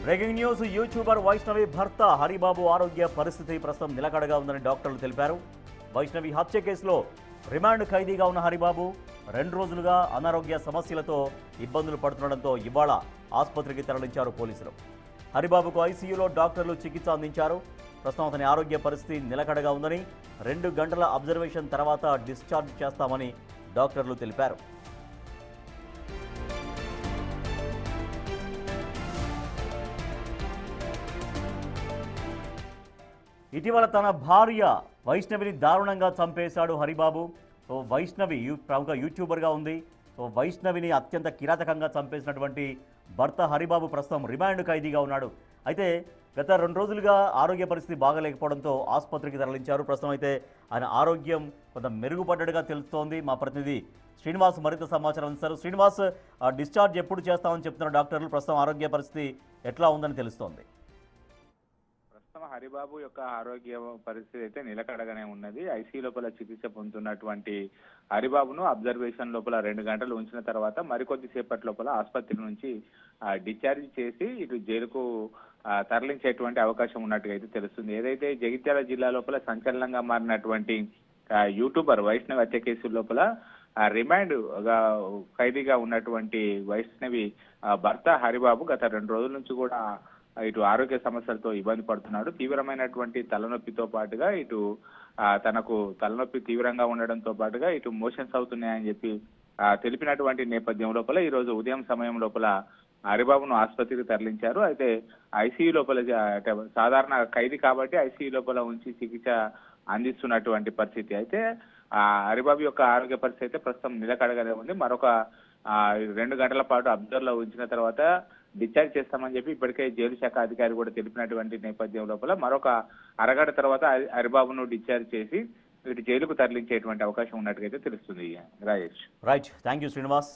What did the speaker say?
Breaking news. YouTuber Vaishnavi భర్త హరిబాబు ఆరోగ్య పరిస్థితి ప్రస్తుతం నిలకడగా ఉందని డాక్టర్లు తెలిపారు. వైష్ణవి హత్య కేసులో రిమాండ్ ఖైదీగా ఉన్న హరిబాబు 2 రోజులుగా అనారోగ్య సమస్యలతో ఇబ్బందులు పడుతుండటంతో ఇవాళ ఆసుపత్రికి తరలించారు పోలీసులు. హరిబాబుకు ఐసీయూలో డాక్టర్లు చికిత్స అందించారు. ప్రస్తుతం అతని ఆరోగ్య పరిస్థితి నిలకడగా ఉందని, 2 గంటల అబ్జర్వేషన్ తర్వాత డిశ్చార్జ్ చేస్తామని డాక్టర్లు తెలిపారు. ఇటీవల తన భార్య వైష్ణవిని దారుణంగా చంపేశాడు హరిబాబు. సో వైష్ణవి ప్రముఖ యూట్యూబర్గా ఉంది. సో వైష్ణవిని అత్యంత కిరాతకంగా చంపేసినటువంటి భర్త హరిబాబు ప్రస్తుతం రిమాండ్ ఖైదీగా ఉన్నాడు. అయితే గత 2 రోజులుగా ఆరోగ్య పరిస్థితి బాగలేకపోవడంతో ఆసుపత్రికి తరలించారు. ప్రస్తుతం అయితే ఆయన ఆరోగ్యం కొంత మెరుగుపడ్డట్టుగా తెలుస్తోంది. మా ప్రతినిధి శ్రీనివాస్ మరింత సమాచారం అందిస్తారు. శ్రీనివాస్, డిశ్చార్జ్ ఎప్పుడు చేస్తామని చెప్తున్న డాక్టర్లు, ప్రస్తుతం ఆరోగ్య పరిస్థితి ఎట్లా ఉందని తెలుస్తోంది? హరిబాబు యొక్క ఆరోగ్య పరిస్థితి అయితే నిలకడగానే ఉన్నది. ఐసీయూ లోపల చికిత్స పొందుతున్నటువంటి హరిబాబును అబ్జర్వేషన్ లోపల 2 గంటలు ఉంచిన తర్వాత మరికొద్ది సేపటి లోపల ఆసుపత్రి నుంచి డిశ్చార్జ్ చేసి ఇటు జైలుకు తరలించేటువంటి అవకాశం ఉన్నట్టుగా అయితే తెలుస్తుంది. ఏదైతే జగిత్యాల జిల్లా లోపల సంచలనంగా మారినటువంటి యూట్యూబర్ వైష్ణవి హత్య కేసు లోపల రిమాండ్ ఖైదీగా ఉన్నటువంటి వైష్ణవి భర్త హరిబాబు గత 2 రోజుల నుంచి కూడా ఇటు ఆరోగ్య సమస్యలతో ఇబ్బంది పడుతున్నాడు. తీవ్రమైనటువంటి తలనొప్పితో పాటుగా ఇటు తనకు తలనొప్పి తీవ్రంగా ఉండడంతో పాటుగా ఇటు మోషన్స్ అవుతున్నాయని చెప్పి తెలిపినటువంటి నేపథ్యం లోపల ఈ రోజు ఉదయం సమయం లోపల హరిబాబును ఆసుపత్రికి తరలించారు. అయితే ఐసీయూ లోపల సాధారణ ఖైదీ కాబట్టి ఐసీయూ లోపల ఉంచి చికిత్స అందిస్తున్నటువంటి పరిస్థితి. అయితే హరిబాబు యొక్క ఆరోగ్య పరిస్థితి అయితే ప్రస్తుతం నిలకడగానే ఉంది. మరొక 2 గంటల పాటు అబ్జర్వ్ లో ఉంచిన తర్వాత డిశ్చార్జ్ చేస్తామని చెప్పి ఇప్పటికే జైలు శాఖ అధికారి కూడా తెలిపినటువంటి నేపథ్యం లోపల మరొక అరగంట తర్వాత హరిబాబును డిశ్చార్జ్ చేసి ఇటు జైలుకు తరలించేటువంటి అవకాశం ఉన్నట్టుగా తెలుస్తుంది. Rajesh. Right, thank you Srinivas.